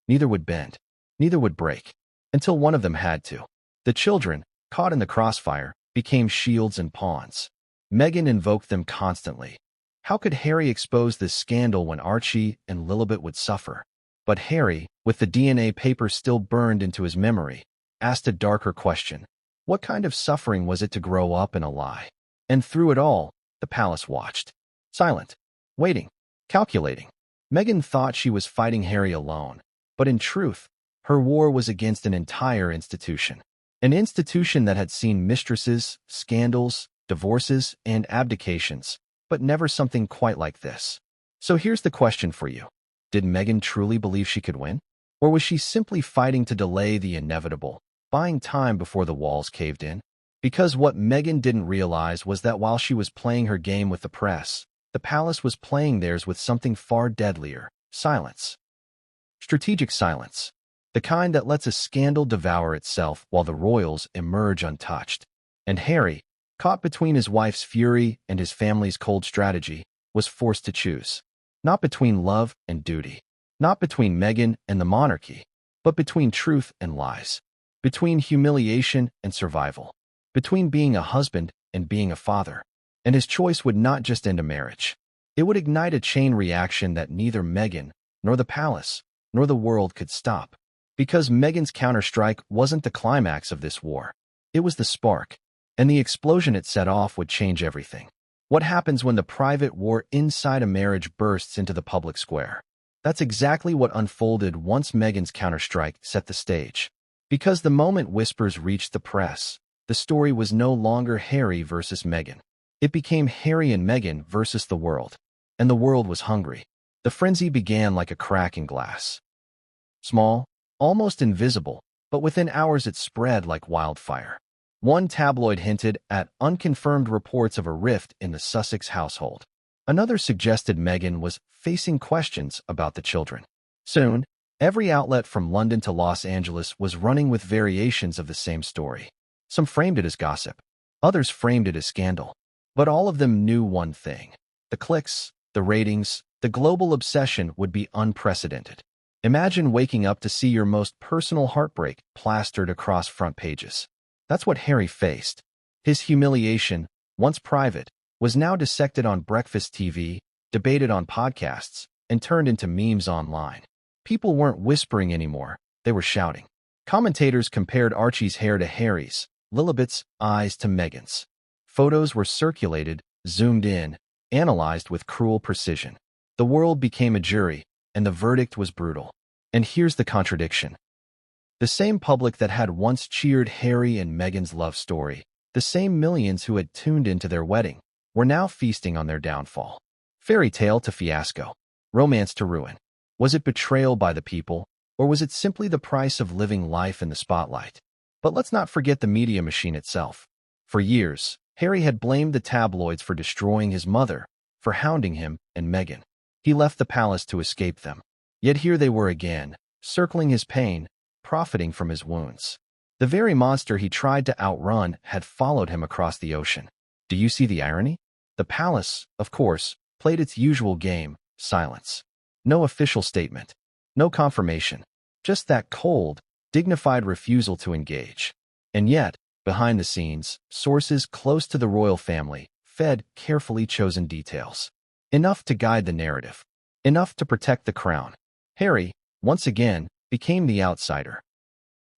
Neither would bend. Neither would break. Until one of them had to. The children, caught in the crossfire, became shields and pawns. Meghan invoked them constantly. How could Harry expose this scandal when Archie and Lilibet would suffer? But Harry, with the DNA papers still burned into his memory, asked a darker question. What kind of suffering was it to grow up in a lie? And through it all, the palace watched. Silent. Waiting. Calculating. Meghan thought she was fighting Harry alone. But in truth, her war was against an entire institution. An institution that had seen mistresses, scandals, divorces, and abdications, but never something quite like this. So here's the question for you. Did Meghan truly believe she could win? Or was she simply fighting to delay the inevitable, buying time before the walls caved in? Because what Meghan didn't realize was that while she was playing her game with the press, the palace was playing theirs with something far deadlier: silence. Strategic silence. The kind that lets a scandal devour itself while the royals emerge untouched. And Harry, caught between his wife's fury and his family's cold strategy, was forced to choose. Not between love and duty. Not between Meghan and the monarchy, but between truth and lies. Between humiliation and survival. Between being a husband and being a father. And his choice would not just end a marriage. It would ignite a chain reaction that neither Meghan, nor the palace, nor the world could stop. Because Meghan's counterstrike wasn't the climax of this war. It was the spark. And the explosion it set off would change everything. What happens when the private war inside a marriage bursts into the public square? That's exactly what unfolded once Meghan's counterstrike set the stage. Because the moment whispers reached the press, the story was no longer Harry versus Meghan. It became Harry and Meghan versus the world. And the world was hungry. The frenzy began like a crack in glass. Small, almost invisible, but within hours it spread like wildfire. One tabloid hinted at unconfirmed reports of a rift in the Sussex household. Another suggested Meghan was facing questions about the children. Soon, every outlet from London to Los Angeles was running with variations of the same story. Some framed it as gossip. Others framed it as scandal. But all of them knew one thing. The clicks, the ratings, the global obsession would be unprecedented. Imagine waking up to see your most personal heartbreak plastered across front pages. That's what Harry faced. His humiliation, once private, was now dissected on breakfast TV, debated on podcasts, and turned into memes online. People weren't whispering anymore, they were shouting. Commentators compared Archie's hair to Harry's, Lilibet's eyes to Meghan's. Photos were circulated, zoomed in, analyzed with cruel precision. The world became a jury, and the verdict was brutal. And here's the contradiction. The same public that had once cheered Harry and Meghan's love story, the same millions who had tuned into their wedding, were now feasting on their downfall. Fairy tale to fiasco. Romance to ruin. Was it betrayal by the people, or was it simply the price of living life in the spotlight? But let's not forget the media machine itself. For years, Harry had blamed the tabloids for destroying his mother, for hounding him and Meghan. He left the palace to escape them. Yet here they were again, circling his pain, profiting from his wounds. The very monster he tried to outrun had followed him across the ocean. Do you see the irony? The palace, of course, played its usual game, silence. No official statement. No confirmation. Just that cold, dignified refusal to engage. And yet, behind the scenes, sources close to the royal family fed carefully chosen details. Enough to guide the narrative. Enough to protect the crown. Harry, once again, became the outsider.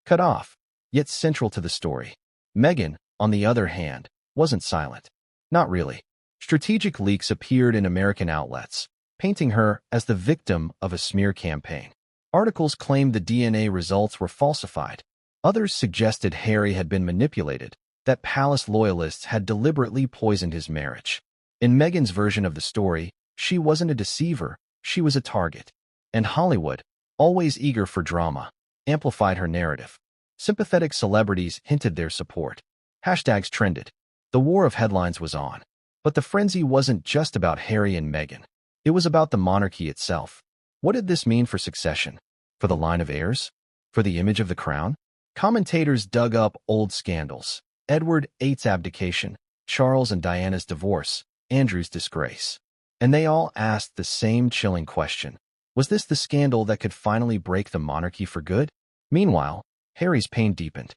Cut off, yet central to the story. Meghan, on the other hand, wasn't silent. Not really. Strategic leaks appeared in American outlets, painting her as the victim of a smear campaign. Articles claimed the DNA results were falsified. Others suggested Harry had been manipulated, that palace loyalists had deliberately poisoned his marriage. In Meghan's version of the story, she wasn't a deceiver, she was a target. And Hollywood, always eager for drama, amplified her narrative. Sympathetic celebrities hinted their support. Hashtags trended. The war of headlines was on. But the frenzy wasn't just about Harry and Meghan. It was about the monarchy itself. What did this mean for succession? For the line of heirs? For the image of the crown? Commentators dug up old scandals. Edward VIII's abdication, Charles and Diana's divorce, Andrew's disgrace. And they all asked the same chilling question. Was this the scandal that could finally break the monarchy for good? Meanwhile, Harry's pain deepened.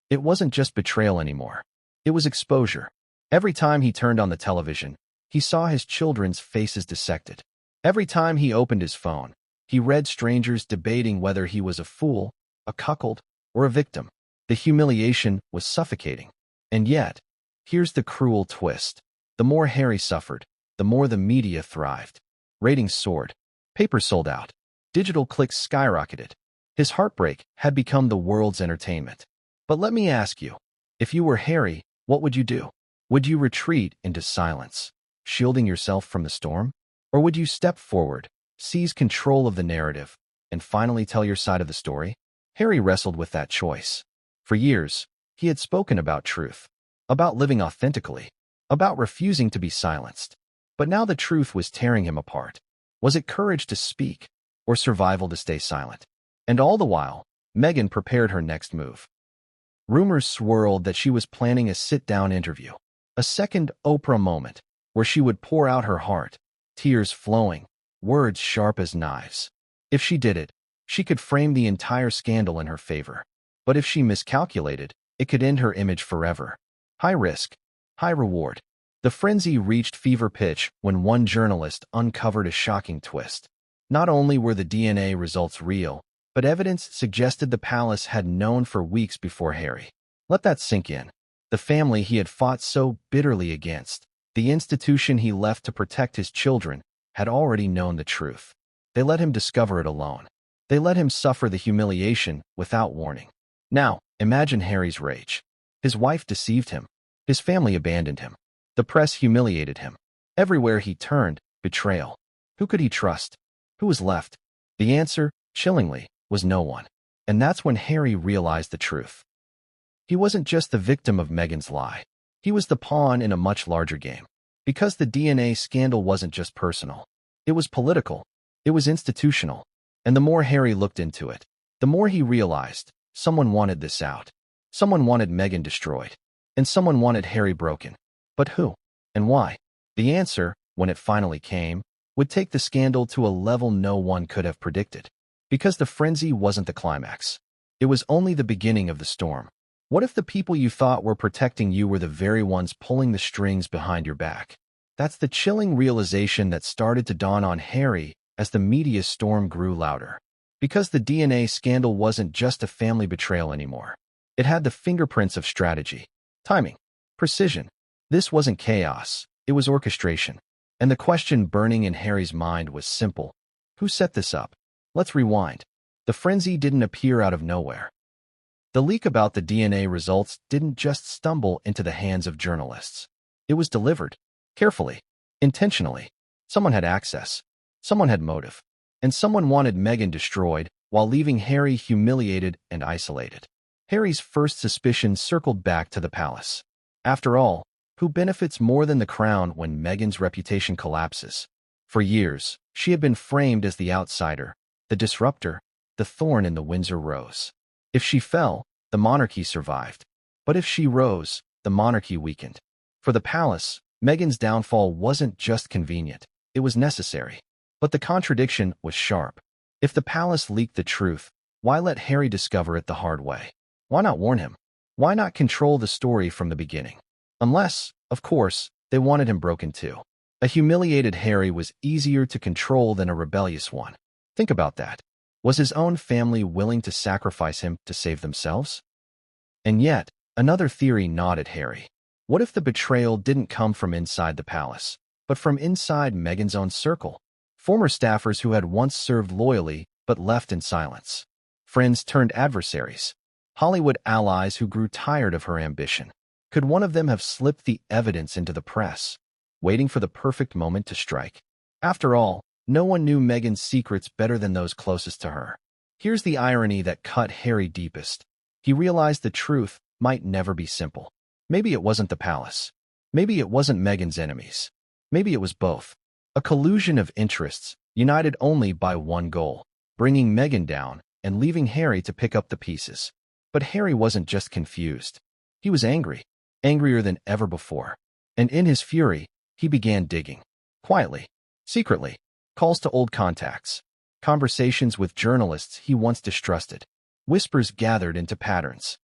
It wasn't just betrayal anymore. It was exposure. Every time he turned on the television, he saw his children's faces dissected. Every time he opened his phone, he read strangers debating whether he was a fool, a cuckold, or a victim. The humiliation was suffocating. And yet, here's the cruel twist. The more Harry suffered, the more the media thrived. Ratings soared. Papers sold out. Digital clicks skyrocketed. His heartbreak had become the world's entertainment. But let me ask you, if you were Harry, what would you do? Would you retreat into silence, shielding yourself from the storm? Or would you step forward, seize control of the narrative, and finally tell your side of the story? Harry wrestled with that choice. For years, he had spoken about truth, about living authentically, about refusing to be silenced. But now the truth was tearing him apart. Was it courage to speak? or survival to stay silent. And all the while, Meghan prepared her next move. Rumors swirled that she was planning a sit-down interview, a second Oprah moment, where she would pour out her heart, tears flowing, words sharp as knives. If she did it, she could frame the entire scandal in her favor. But if she miscalculated, it could end her image forever. High risk, high reward. The frenzy reached fever pitch when one journalist uncovered a shocking twist. Not only were the DNA results real, but evidence suggested the palace had known for weeks before Harry. Let that sink in. The family he had fought so bitterly against, the institution he left to protect his children, had already known the truth. They let him discover it alone. They let him suffer the humiliation without warning. Now, imagine Harry's rage. His wife deceived him. His family abandoned him. The press humiliated him. Everywhere he turned, betrayal. Who could he trust? Who was left? The answer, chillingly, was no one. And that's when Harry realized the truth. He wasn't just the victim of Meghan's lie. He was the pawn in a much larger game. Because the DNA scandal wasn't just personal. It was political. It was institutional. And the more Harry looked into it, the more he realized someone wanted this out. Someone wanted Meghan destroyed. And someone wanted Harry broken. But who? And why? The answer, when it finally came, would take the scandal to a level no one could have predicted. Because the frenzy wasn't the climax. It was only the beginning of the storm. What if the people you thought were protecting you were the very ones pulling the strings behind your back? That's the chilling realization that started to dawn on Harry as the media storm grew louder. Because the DNA scandal wasn't just a family betrayal anymore. It had the fingerprints of strategy, timing, precision. This wasn't chaos, it was orchestration. And the question burning in Harry's mind was simple. Who set this up? Let's rewind. The frenzy didn't appear out of nowhere. The leak about the DNA results didn't just stumble into the hands of journalists. It was delivered. Carefully. Intentionally. Someone had access. Someone had motive. And someone wanted Meghan destroyed while leaving Harry humiliated and isolated. Harry's first suspicion circled back to the palace. After all, who benefits more than the crown when Meghan's reputation collapses? For years, she had been framed as the outsider, the disruptor, the thorn in the Windsor rose. If she fell, the monarchy survived. But if she rose, the monarchy weakened. For the palace, Meghan's downfall wasn't just convenient, it was necessary. But the contradiction was sharp. If the palace leaked the truth, why let Harry discover it the hard way? Why not warn him? Why not control the story from the beginning? Unless, of course, they wanted him broken too. A humiliated Harry was easier to control than a rebellious one. Think about that. Was his own family willing to sacrifice him to save themselves? And yet, another theory gnawed at Harry. What if the betrayal didn't come from inside the palace, but from inside Meghan's own circle? Former staffers who had once served loyally but left in silence. Friends turned adversaries. Hollywood allies who grew tired of her ambition. Could one of them have slipped the evidence into the press, waiting for the perfect moment to strike? After all, no one knew Meghan's secrets better than those closest to her. Here's the irony that cut Harry deepest. He realized the truth might never be simple. Maybe it wasn't the palace. Maybe it wasn't Meghan's enemies. Maybe it was both. A collusion of interests, united only by one goal, bringing Meghan down and leaving Harry to pick up the pieces. But Harry wasn't just confused. He was angry, angrier than ever before. And in his fury, he began digging. Quietly, secretly, calls to old contacts, conversations with journalists he once distrusted. Whispers gathered into patterns.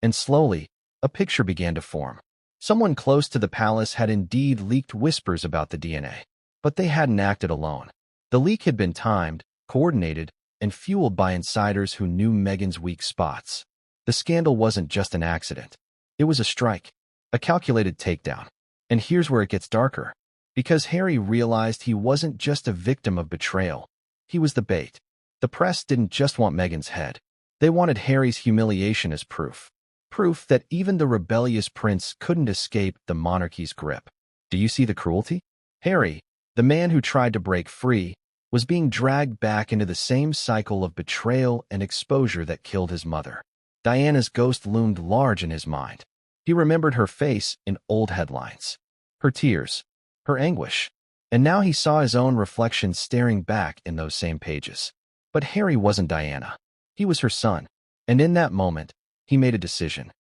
And slowly, a picture began to form. Someone close to the palace had indeed leaked whispers about the DNA. But they hadn't acted alone. The leak had been timed, coordinated, and fueled by insiders who knew Meghan's weak spots. The scandal wasn't just an accident. It was a strike, a calculated takedown. And here's where it gets darker. Because Harry realized he wasn't just a victim of betrayal. He was the bait. The press didn't just want Meghan's head. They wanted Harry's humiliation as proof. Proof that even the rebellious prince couldn't escape the monarchy's grip. Do you see the cruelty? Harry, the man who tried to break free, was being dragged back into the same cycle of betrayal and exposure that killed his mother. Diana's ghost loomed large in his mind. He remembered her face in old headlines. Her tears. Her anguish. And now he saw his own reflection staring back in those same pages. But Harry wasn't Diana. He was her son. And in that moment, he made a decision.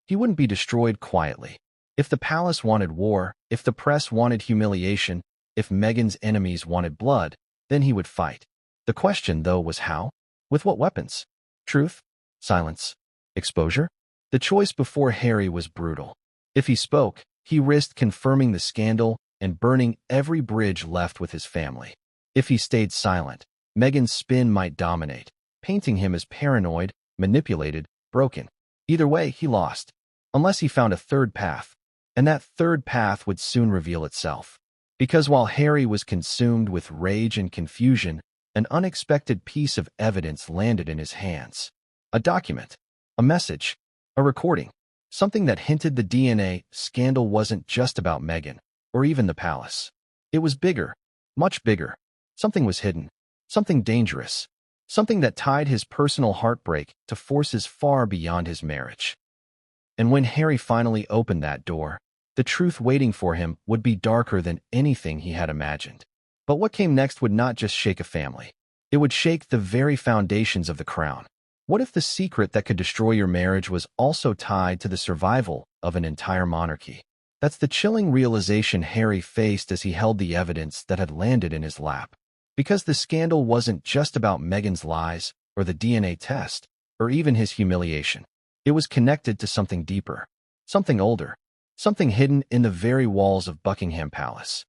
He wouldn't be destroyed quietly. If the palace wanted war, if the press wanted humiliation, if Meghan's enemies wanted blood, then he would fight. The question, though, was how? With what weapons? Truth? Silence? Exposure? The choice before Harry was brutal. If he spoke, he risked confirming the scandal and burning every bridge left with his family. If he stayed silent, Meghan's spin might dominate, painting him as paranoid, manipulated, broken. Either way, he lost. Unless he found a third path. And that third path would soon reveal itself. Because while Harry was consumed with rage and confusion, an unexpected piece of evidence landed in his hands. A document. A message. A recording. Something that hinted the DNA scandal wasn't just about Meghan, or even the palace. It was bigger. Much bigger. Something was hidden. Something dangerous. Something that tied his personal heartbreak to forces far beyond his marriage. And when Harry finally opened that door, the truth waiting for him would be darker than anything he had imagined. But what came next would not just shake a family. It would shake the very foundations of the crown. What if the secret that could destroy your marriage was also tied to the survival of an entire monarchy? That's the chilling realization Harry faced as he held the evidence that had landed in his lap. Because the scandal wasn't just about Meghan's lies, or the DNA test, or even his humiliation. It was connected to something deeper, something older, something hidden in the very walls of Buckingham Palace.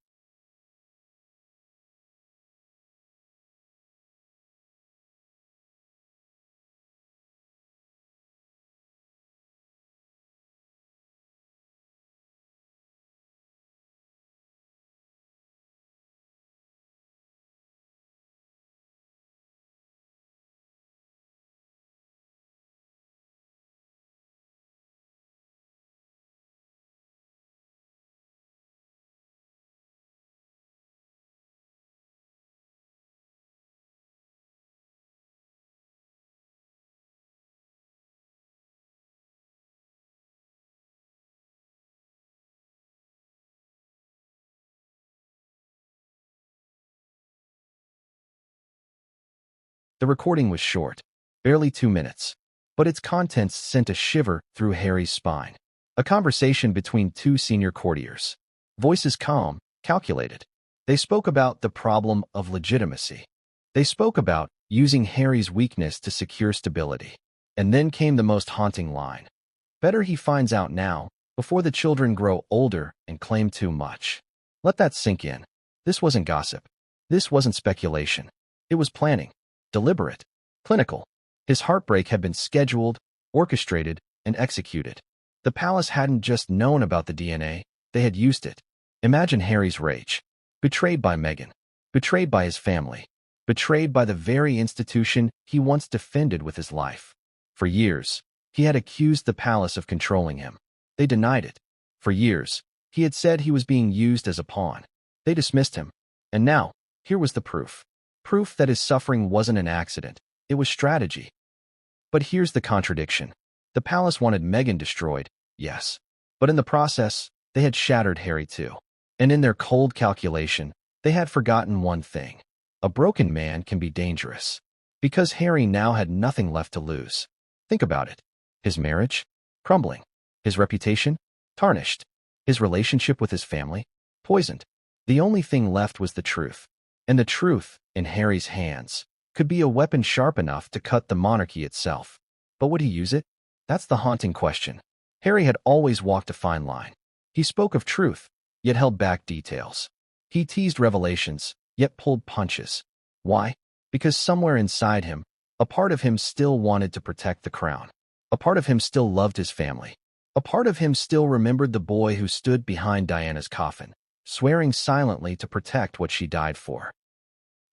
The recording was short, barely 2 minutes, but its contents sent a shiver through Harry's spine. A conversation between two senior courtiers. Voices calm, calculated. They spoke about the problem of legitimacy. They spoke about using Harry's weakness to secure stability. And then came the most haunting line. Better he finds out now, before the children grow older and claim too much. Let that sink in. This wasn't gossip. This wasn't speculation. It was planning. Deliberate. Clinical. His heartbreak had been scheduled, orchestrated, and executed. The palace hadn't just known about the DNA, they had used it. Imagine Harry's rage. Betrayed by Meghan. Betrayed by his family. Betrayed by the very institution he once defended with his life. For years, he had accused the palace of controlling him. They denied it. For years, he had said he was being used as a pawn. They dismissed him. And now, here was the proof. Proof that his suffering wasn't an accident. It was strategy. But here's the contradiction. The palace wanted Meghan destroyed, yes. But in the process, they had shattered Harry too. And in their cold calculation, they had forgotten one thing. A broken man can be dangerous. Because Harry now had nothing left to lose. Think about it. His marriage? Crumbling. His reputation? Tarnished. His relationship with his family? Poisoned. The only thing left was the truth. And the truth, in Harry's hands, could be a weapon sharp enough to cut the monarchy itself. But would he use it? That's the haunting question. Harry had always walked a fine line. He spoke of truth, yet held back details. He teased revelations, yet pulled punches. Why? Because somewhere inside him, a part of him still wanted to protect the crown. A part of him still loved his family. A part of him still remembered the boy who stood behind Diana's coffin, swearing silently to protect what she died for.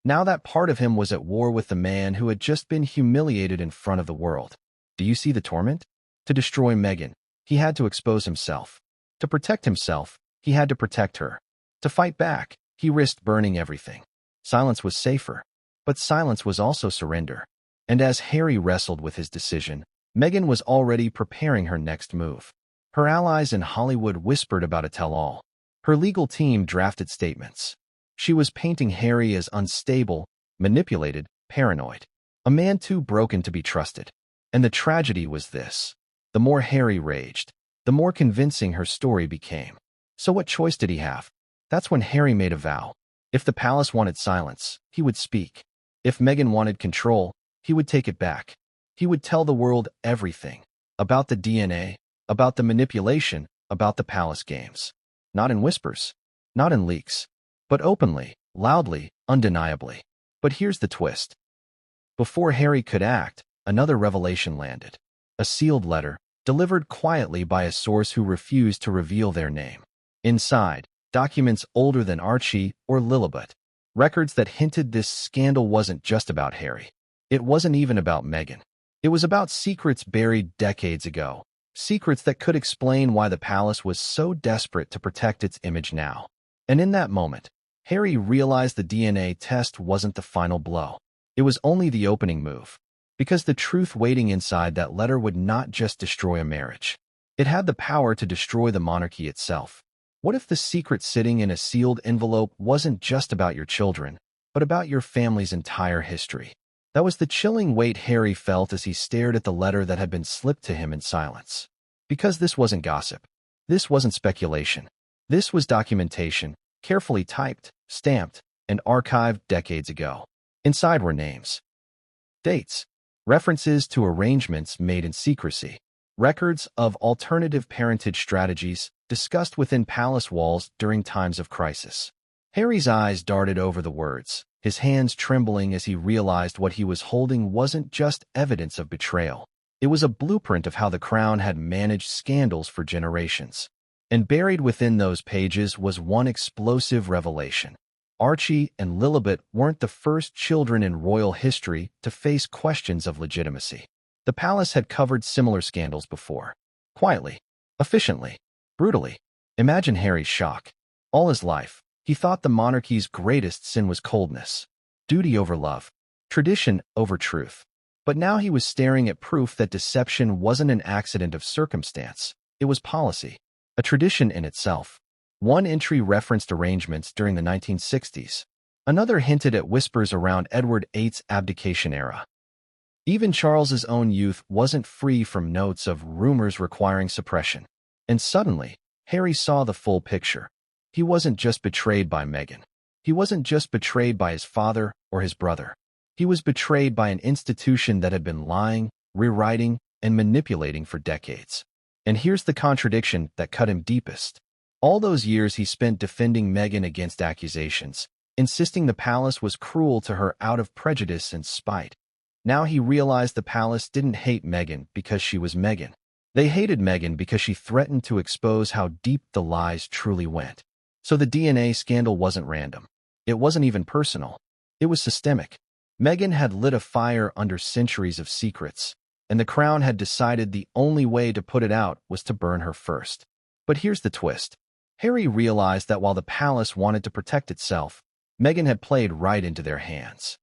Now that part of him was at war with the man who had just been humiliated in front of the world. Do you see the torment? To destroy Meghan, he had to expose himself. To protect himself, he had to protect her. To fight back, he risked burning everything. Silence was safer, but silence was also surrender. And as Harry wrestled with his decision, Meghan was already preparing her next move. Her allies in Hollywood whispered about a tell-all. Her legal team drafted statements. She was painting Harry as unstable, manipulated, paranoid. A man too broken to be trusted. And the tragedy was this. The more Harry raged, the more convincing her story became. So what choice did he have? That's when Harry made a vow. If the palace wanted silence, he would speak. If Meghan wanted control, he would take it back. He would tell the world everything. About the DNA, about the manipulation, about the palace games. Not in whispers, not in leaks, but openly, loudly, undeniably. But here's the twist. Before Harry could act, another revelation landed. A sealed letter, delivered quietly by a source who refused to reveal their name. Inside, documents older than Archie or Lilibet. Records that hinted this scandal wasn't just about Harry. It wasn't even about Meghan. It was about secrets buried decades ago. Secrets that could explain why the palace was so desperate to protect its image now. And in that moment, Harry realized the DNA test wasn't the final blow. It was only the opening move. Because the truth waiting inside that letter would not just destroy a marriage. It had the power to destroy the monarchy itself. What if the secret sitting in a sealed envelope wasn't just about your children, but about your family's entire history? That was the chilling weight Harry felt as he stared at the letter that had been slipped to him in silence. Because this wasn't gossip. This wasn't speculation. This was documentation, carefully typed, stamped, and archived decades ago. Inside were names, dates, references to arrangements made in secrecy, records of alternative parentage strategies discussed within palace walls during times of crisis. Harry's eyes darted over the words, his hands trembling as he realized what he was holding wasn't just evidence of betrayal. It was a blueprint of how the Crown had managed scandals for generations. And buried within those pages was one explosive revelation. Archie and Lilibet weren't the first children in royal history to face questions of legitimacy. The palace had covered similar scandals before. Quietly, efficiently, brutally. Imagine Harry's shock. All his life, he thought the monarchy's greatest sin was coldness. Duty over love. Tradition over truth. But now he was staring at proof that deception wasn't an accident of circumstance. It was policy. A tradition in itself. One entry referenced arrangements during the 1960s. Another hinted at whispers around Edward VIII's abdication era. Even Charles's own youth wasn't free from notes of rumors requiring suppression. And suddenly, Harry saw the full picture. He wasn't just betrayed by Meghan. He wasn't just betrayed by his father or his brother. He was betrayed by an institution that had been lying, rewriting, and manipulating for decades. And here's the contradiction that cut him deepest. All those years he spent defending Meghan against accusations, insisting the palace was cruel to her out of prejudice and spite. Now he realized the palace didn't hate Meghan because she was Meghan. They hated Meghan because she threatened to expose how deep the lies truly went. So the DNA scandal wasn't random. It wasn't even personal. It was systemic. Meghan had lit a fire under centuries of secrets, and the Crown had decided the only way to put it out was to burn her first. But here's the twist. Harry realized that while the palace wanted to protect itself, Meghan had played right into their hands.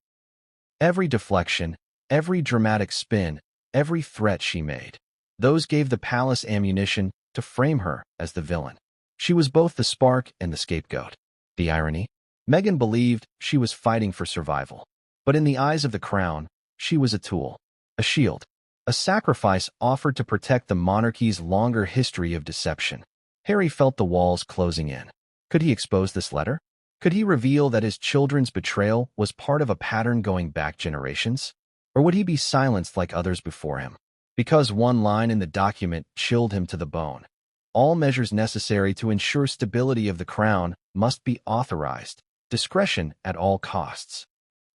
Every deflection, every dramatic spin, every threat she made, those gave the palace ammunition to frame her as the villain. She was both the spark and the scapegoat. The irony? Meghan believed she was fighting for survival. But in the eyes of the Crown, she was a tool, a shield, a sacrifice offered to protect the monarchy's longer history of deception. Harry felt the walls closing in. Could he expose this letter? Could he reveal that his children's betrayal was part of a pattern going back generations? Or would he be silenced like others before him? Because one line in the document chilled him to the bone. All measures necessary to ensure stability of the Crown must be authorized. Discretion at all costs.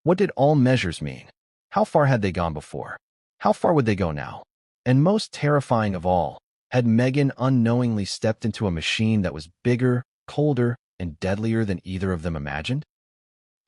What did all measures mean? How far had they gone before? How far would they go now? And most terrifying of all, had Meghan unknowingly stepped into a machine that was bigger, colder, and deadlier than either of them imagined?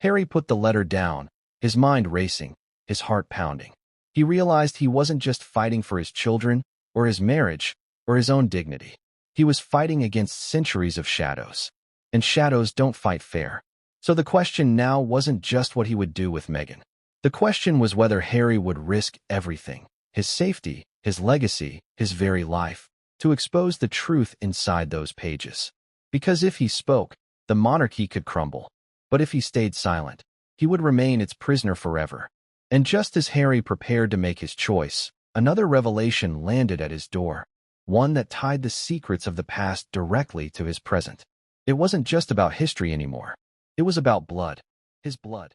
Harry put the letter down, his mind racing, his heart pounding. He realized he wasn't just fighting for his children, or his marriage, or his own dignity. He was fighting against centuries of shadows. And shadows don't fight fair. So the question now wasn't just what he would do with Meghan. The question was whether Harry would risk everything, his safety, his legacy, his very life, to expose the truth inside those pages. Because if he spoke, the monarchy could crumble. But if he stayed silent, he would remain its prisoner forever. And just as Harry prepared to make his choice, another revelation landed at his door, one that tied the secrets of the past directly to his present. It wasn't just about history anymore. It was about blood. His blood.